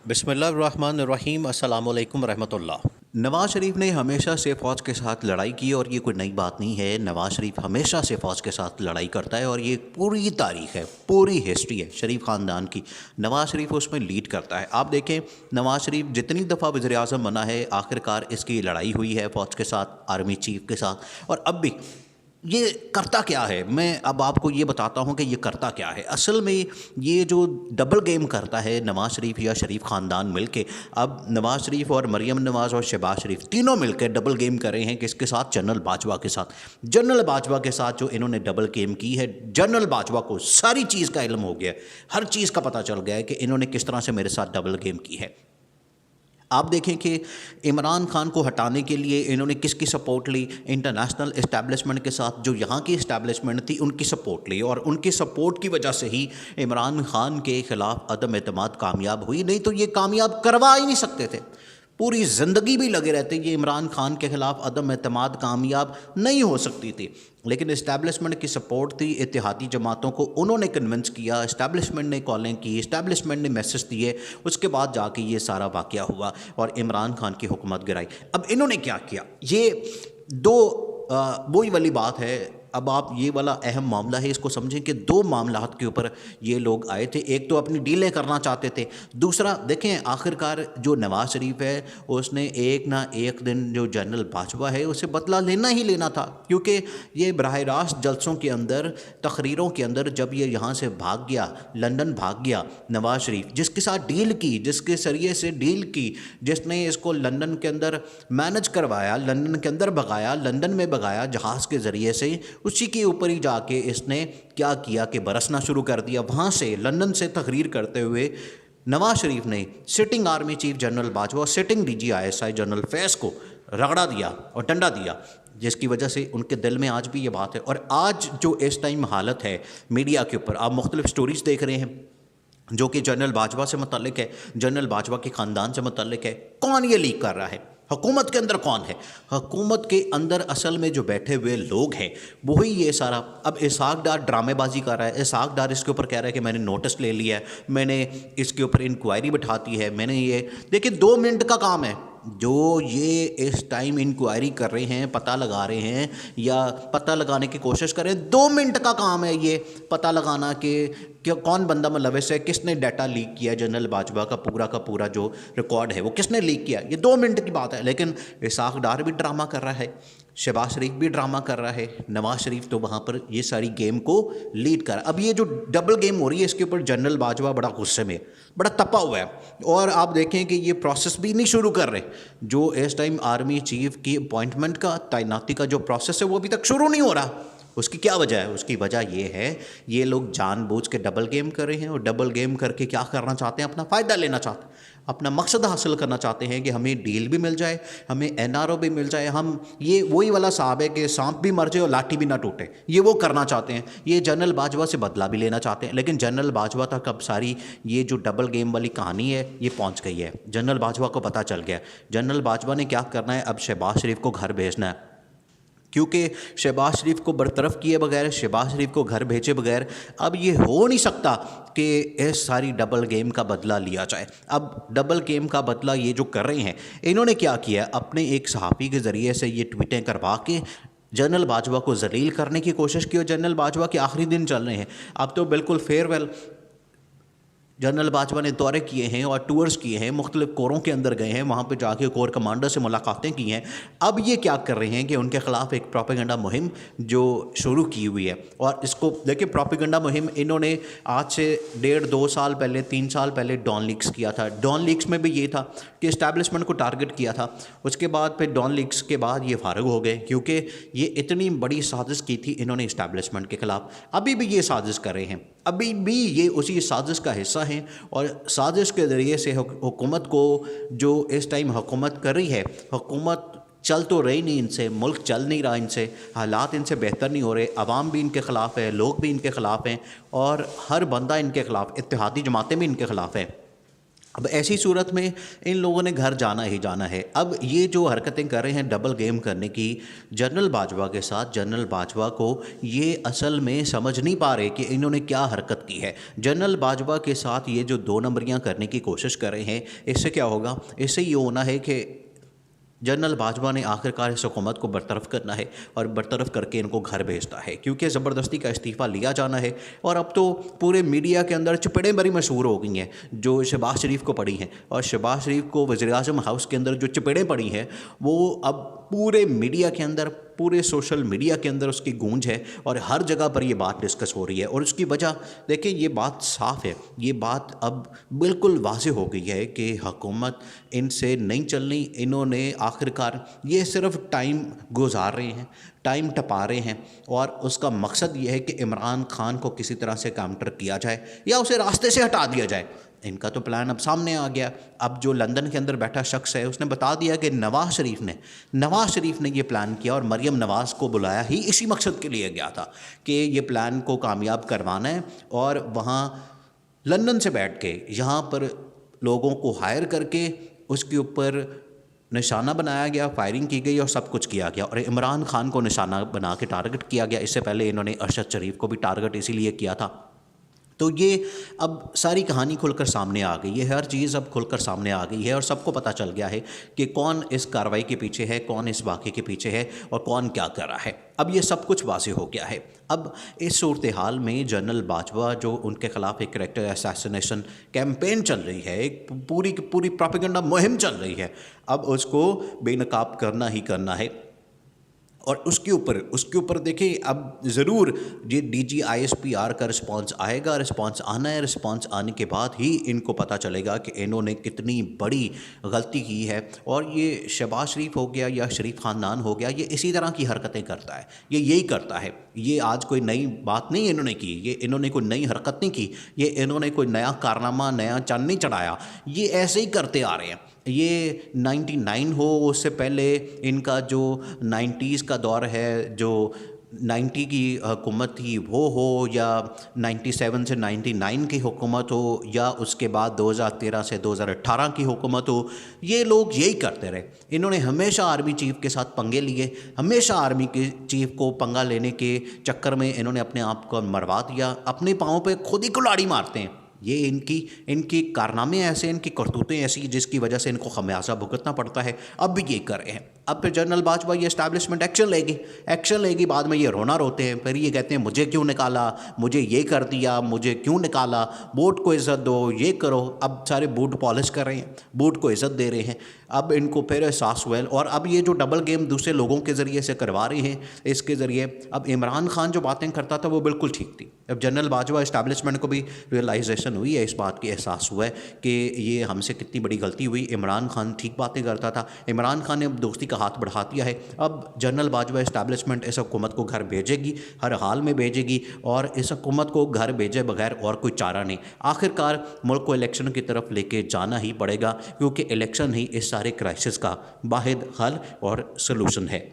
بسم اللہ الرحمن الرحیم، السلام علیکم ورحمۃ اللہ۔ نواز شریف نے ہمیشہ سے فوج کے ساتھ لڑائی کی اور یہ کوئی نئی بات نہیں ہے۔ نواز شریف ہمیشہ سے فوج کے ساتھ لڑائی کرتا ہے اور یہ پوری تاریخ ہے، پوری ہسٹری ہے شریف خاندان کی۔ نواز شریف اس میں لیڈ کرتا ہے۔ آپ دیکھیں نواز شریف جتنی دفعہ وزیر اعظم بنا ہے، آخرکار اس کی لڑائی ہوئی ہے فوج کے ساتھ، آرمی چیف کے ساتھ، اور اب بھی یہ کرتا کیا ہے؟ میں اب آپ کو یہ بتاتا ہوں کہ یہ کرتا کیا ہے۔ اصل میں یہ جو ڈبل گیم کرتا ہے نواز شریف یا شریف خاندان مل کے، اب نواز شریف اور مریم نواز اور شہباز شریف تینوں مل کے ڈبل گیم کر رہے ہیں۔ کس کے ساتھ؟ جنرل باجوہ کے ساتھ۔ جنرل باجوہ کے ساتھ جو انہوں نے ڈبل گیم کی ہے، جنرل باجوہ کو ساری چیز کا علم ہو گیا ہے، ہر چیز کا پتہ چل گیا ہے کہ انہوں نے کس طرح سے میرے ساتھ ڈبل گیم کی ہے۔ آپ دیکھیں کہ عمران خان کو ہٹانے کے لیے انہوں نے کس کی سپورٹ لی؟ انٹرنیشنل اسٹیبلشمنٹ کے ساتھ جو یہاں کی اسٹیبلشمنٹ تھی ان کی سپورٹ لی، اور ان کی سپورٹ کی وجہ سے ہی عمران خان کے خلاف عدم اعتماد کامیاب ہوئی، نہیں تو یہ کامیاب کروا ہی نہیں سکتے تھے۔ پوری زندگی بھی لگے رہتے، یہ عمران خان کے خلاف عدم اعتماد کامیاب نہیں ہو سکتی تھی، لیکن اسٹیبلشمنٹ کی سپورٹ تھی، اتحادی جماعتوں کو انہوں نے کنونس کیا، اسٹیبلشمنٹ نے کالیں کی، اسٹیبلشمنٹ نے میسج دیے، اس کے بعد جا کے یہ سارا واقعہ ہوا اور عمران خان کی حکومت گرائی۔ اب انہوں نے کیا کیا؟ یہ دو وہی والی بات ہے۔ اب آپ یہ والا اہم معاملہ ہے، اس کو سمجھیں کہ دو معاملات کے اوپر یہ لوگ آئے تھے۔ ایک تو اپنی ڈیلیں کرنا چاہتے تھے، دوسرا دیکھیں آخرکار جو نواز شریف ہے اس نے ایک نہ ایک دن جو جنرل باجوہ ہے اسے بدلہ لینا ہی لینا تھا، کیونکہ یہ براہ راست جلسوں کے اندر، تقریروں کے اندر جب یہ یہاں سے بھاگ گیا، لندن بھاگ گیا نواز شریف، جس کے ساتھ ڈیل کی، جس کے ذریعے سے ڈیل کی، جس نے اس کو لندن کے اندر مینج کروایا، لندن کے اندر بھگایا، لندن میں بھگایا جہاز کے ذریعے سے، اسی کے اوپر ہی جا کے اس نے کیا کیا کہ برسنا شروع کر دیا۔ وہاں سے لندن سے تقریر کرتے ہوئے نواز شریف نے sitting army chief general Bajwa, sitting D G I S I general Faiz کو رگڑا دیا اور ڈنڈا دیا، جس کی وجہ سے ان کے دل میں آج بھی یہ بات ہے۔ اور آج جو اس ٹائم حالت ہے میڈیا کے اوپر، آپ مختلف سٹوریز دیکھ رہے ہیں جو کہ جنرل باجوہ سے متعلق ہے، جنرل باجوہ کے خاندان سے متعلق ہے۔ کون یہ لیک کر رہا ہے؟ حکومت کے اندر کون ہے؟ حکومت کے اندر اصل میں جو بیٹھے ہوئے لوگ ہیں وہی یہ سارا۔ اب اسحاق ڈار ڈرامے بازی کر رہا ہے، اسحاق ڈار اس کے اوپر کہہ رہا ہے کہ میں نے نوٹس لے لیا ہے، میں نے اس کے اوپر انکوائری بٹھاتی ہے، میں نے یہ دیکھیں 2 منٹ کا کام ہے۔ جو یہ اس ٹائم انکوائری کر رہے ہیں، پتہ لگا رہے ہیں یا پتہ لگانے کی کوشش کر رہے ہیں، 2 منٹ کا کام ہے یہ پتہ لگانا کہ کون بندہ ملوث ہے، کس نے ڈیٹا لیک کیا، جنرل باجوہ کا پورا جو ریکارڈ ہے وہ کس نے لیک کیا، یہ 2 منٹ کی بات ہے۔ لیکن اسحاق ڈار بھی ڈرامہ کر رہا ہے، شہباز شریف بھی ڈرامہ کر رہا ہے، نواز شریف تو وہاں پر یہ ساری گیم کو لیڈ کر رہا ہے۔ اب یہ جو ڈبل گیم ہو رہی ہے اس کے اوپر جنرل باجوہ بڑا غصے میں، بڑا تپا ہوا ہے، اور آپ دیکھیں کہ یہ پروسیس بھی نہیں شروع کر رہے۔ جو اس ٹائم آرمی چیف کی اپوائنٹمنٹ کا، تعیناتی کا جو پروسیس ہے وہ ابھی تک شروع نہیں ہو رہا۔ اس کی کیا وجہ ہے؟ اس کی وجہ یہ ہے یہ لوگ جان بوجھ کے ڈبل گیم کر رہے ہیں، اور ڈبل گیم کر کے کیا کرنا چاہتے ہیں؟ اپنا فائدہ لینا چاہتے ہیں، اپنا مقصد حاصل کرنا چاہتے ہیں کہ ہمیں ڈیل بھی مل جائے، ہمیں این آر او بھی مل جائے، ہم یہ وہی والا صاحب ہے کہ سانپ بھی مر جائے اور لاٹھی بھی نہ ٹوٹے، یہ وہ کرنا چاہتے ہیں۔ یہ جنرل باجوہ سے بدلہ بھی لینا چاہتے ہیں، لیکن جنرل باجوہ تک اب ساری یہ جو ڈبل گیم والی کہانی ہے یہ پہنچ گئی ہے۔ جنرل باجوہ کو پتہ چل گیا، جنرل باجوہ نے کیا کرنا ہے؟ اب شہباز شریف کو گھر بھیجنا ہے، کیونکہ شہباز شریف کو برطرف کیے بغیر، شہباز شریف کو گھر بھیجے بغیر اب یہ ہو نہیں سکتا کہ اس ساری ڈبل گیم کا بدلہ لیا جائے۔ اب ڈبل گیم کا بدلہ یہ جو کر رہے ہیں، انہوں نے کیا کیا ہے؟ اپنے ایک صحافی کے ذریعے سے یہ ٹویٹیں کروا کے جنرل باجوہ کو ذلیل کرنے کی کوشش کی، اور جنرل باجوہ کے آخری دن چل رہے ہیں، اب تو بالکل فیئر ویل جنرل باجوہ نے دورے کیے ہیں اور ٹورز کیے ہیں، مختلف کوروں کے اندر گئے ہیں، وہاں پہ جا کے کور کمانڈر سے ملاقاتیں کی ہیں۔ اب یہ کیا کر رہے ہیں کہ ان کے خلاف ایک پروپیگنڈا مہم جو شروع کی ہوئی ہے، اور اس کو دیکھیں پروپیگنڈا مہم انہوں نے آج سے 1.5-2 سال پہلے، 3 سال پہلے ڈان لیکس کیا تھا۔ ڈان لیکس میں بھی یہ تھا کہ اسٹیبلشمنٹ کو ٹارگٹ کیا تھا، اس کے بعد پھر ڈان لیکس کے بعد یہ فارغ ہو گئے، کیونکہ یہ اتنی بڑی سازش کی تھی انہوں نے اسٹیبلشمنٹ کے خلاف۔ ابھی بھی یہ سازش کر رہے ہیں، ابھی بھی یہ اسی سازش کا حصہ ہیں، اور سازش کے ذریعے سے حکومت کو جو اس ٹائم حکومت کر رہی ہے، حکومت چل تو رہی نہیں ان سے، ملک چل نہیں رہا ان سے، حالات ان سے بہتر نہیں ہو رہے، عوام بھی ان کے خلاف ہے، لوگ بھی ان کے خلاف ہیں، اور ہر بندہ ان کے خلاف، اتحادی جماعتیں بھی ان کے خلاف ہیں۔ اب ایسی صورت میں ان لوگوں نے گھر جانا ہی جانا ہے۔ اب یہ جو حرکتیں کر رہے ہیں ڈبل گیم کرنے کی جنرل باجوہ کے ساتھ، جنرل باجوہ کو یہ اصل میں سمجھ نہیں پا رہے کہ انہوں نے کیا حرکت کی ہے۔ جنرل باجوہ کے ساتھ یہ جو دو نمبریاں کرنے کی کوشش کر رہے ہیں، اس سے کیا ہوگا؟ اس سے یہ ہونا ہے کہ جنرل باجوہ نے آخرکار اس حکومت کو برطرف کرنا ہے، اور برطرف کر کے ان کو گھر بھیجتا ہے، کیونکہ زبردستی کا استعفیٰ لیا جانا ہے۔ اور اب تو پورے میڈیا کے اندر چپڑیں بڑی مشہور ہو گئی ہیں جو شہباز شریف کو پڑی ہیں، اور شہباز شریف کو وزیر اعظم ہاؤس کے اندر جو چپڑیں پڑی ہیں وہ اب پورے میڈیا کے اندر، پورے سوشل میڈیا کے اندر اس کی گونج ہے، اور ہر جگہ پر یہ بات ڈسکس ہو رہی ہے۔ اور اس کی وجہ دیکھیں، یہ بات صاف ہے، یہ بات اب بالکل واضح ہو گئی ہے کہ حکومت ان سے نہیں چلنی۔ انہوں نے آخرکار یہ صرف ٹائم گزار رہے ہیں، ٹائم ٹپا رہے ہیں، اور اس کا مقصد یہ ہے کہ عمران خان کو کسی طرح سے کاؤنٹر کیا جائے یا اسے راستے سے ہٹا دیا جائے۔ ان کا تو پلان اب سامنے آ گیا۔ اب جو لندن کے اندر بیٹھا شخص ہے اس نے بتا دیا کہ نواز شریف نے یہ پلان کیا، اور مریم نواز کو بلایا ہی اسی مقصد کے لیے گیا تھا کہ یہ پلان کو کامیاب کروانا ہے، اور وہاں لندن سے بیٹھ کے یہاں پر لوگوں کو ہائر کر کے اس کے اوپر نشانہ بنایا گیا، فائرنگ کی گئی اور سب کچھ کیا گیا، اور عمران خان کو نشانہ بنا کے ٹارگٹ کیا گیا۔ اس سے پہلے انہوں نے ارشد شریف کو بھی ٹارگٹ اسی لیے کیا تھا۔ تو یہ اب ساری کہانی کھل کر سامنے آ گئی ہے، ہر چیز اب کھل کر سامنے آ گئی ہے، اور سب کو پتہ چل گیا ہے کہ کون اس کارروائی کے پیچھے ہے، کون اس واقعے کے پیچھے ہے، اور کون کیا کر رہا ہے۔ اب یہ سب کچھ واضح ہو گیا ہے۔ اب اس صورتحال میں جنرل باجوہ جو ان کے خلاف ایک کریکٹر اسیسینیشن کیمپین چل رہی ہے، ایک پوری کی پوری پروپیگنڈا مہم چل رہی ہے، اب اس کو بے نقاب کرنا ہی کرنا ہے۔ اور اس کے اوپر دیکھیں، اب ضرور یہ D G I S P R کا رسپانس آئے گا، رسپانس آنا ہے، رسپانس آنے کے بعد ہی ان کو پتہ چلے گا کہ انہوں نے کتنی بڑی غلطی کی ہے۔ اور یہ شہباز شریف ہو گیا یا شریف خاندان ہو گیا، یہ اسی طرح کی حرکتیں کرتا ہے، یہ یہی کرتا ہے۔ یہ آج کوئی نئی بات نہیں انہوں نے کی، یہ انہوں نے کوئی نئی حرکت نہیں کی، یہ انہوں نے کوئی نیا کارنامہ، نیا چاند نہیں چڑھایا، یہ ایسے ہی کرتے آ رہے ہیں۔ یہ 99 ہو، اس سے پہلے ان کا جو 90s کا دور ہے، جو 90 کی حکومت تھی وہ ہو، یا 97 سے 99 کی حکومت ہو، یا اس کے بعد 2013 سے 2018 کی حکومت ہو، یہ لوگ یہی کرتے رہے۔ انہوں نے ہمیشہ آرمی چیف کے ساتھ پنگے لیے، ہمیشہ آرمی کے چیف کو پنگا لینے کے چکر میں انہوں نے اپنے آپ کو مروا دیا، اپنے پاؤں پہ خود ہی کلاڑی مارتے ہیں۔ یہ ان کی کارنامے ایسے، ان کی کرتوتیں ایسی جس کی وجہ سے ان کو خمیازہ بھگتنا پڑتا ہے۔ اب بھی یہ کر رہے ہیں۔ اب پھر جنرل باجوہ یہ اسٹیبلشمنٹ ایکشن لے گی، بعد میں یہ رونا روتے ہیں، پھر یہ کہتے ہیں مجھے کیوں نکالا، مجھے یہ کر دیا، مجھے کیوں نکالا، بوٹ کو عزت دو، یہ کرو۔ اب سارے بوٹ پالش کر رہے ہیں، بوٹ کو عزت دے رہے ہیں۔ اب ان کو پھر احساس ہوا، اور اب یہ جو ڈبل گیم دوسرے لوگوں کے ذریعے سے کروا رہے ہیں، اس کے ذریعے اب عمران خان جو باتیں کرتا تھا وہ بالکل ٹھیک تھی۔ اب جنرل باجوہ اسٹیبلشمنٹ کو بھی ریئلائزیشن ہوئی ہے، اس بات کی احساس ہوا ہے کہ یہ ہم سے کتنی بڑی غلطی ہوئی۔ عمران خان ٹھیک باتیں کرتا تھا، عمران خان نے اب دوستی کا ہاتھ بڑھا دیا ہے۔ اب جنرل باجوہ اسٹیبلشمنٹ اس حکومت کو گھر بھیجے گی، ہر حال میں بھیجے گی، اور اس حکومت کو گھر بھیجے بغیر اور کوئی چارہ نہیں۔ آخرکار ملک کو الیکشن کی طرف لے کے جانا ہی پڑے گا، کیونکہ الیکشن ہی اس سارے کرائسس کا واحد حل اور سلوشن ہے۔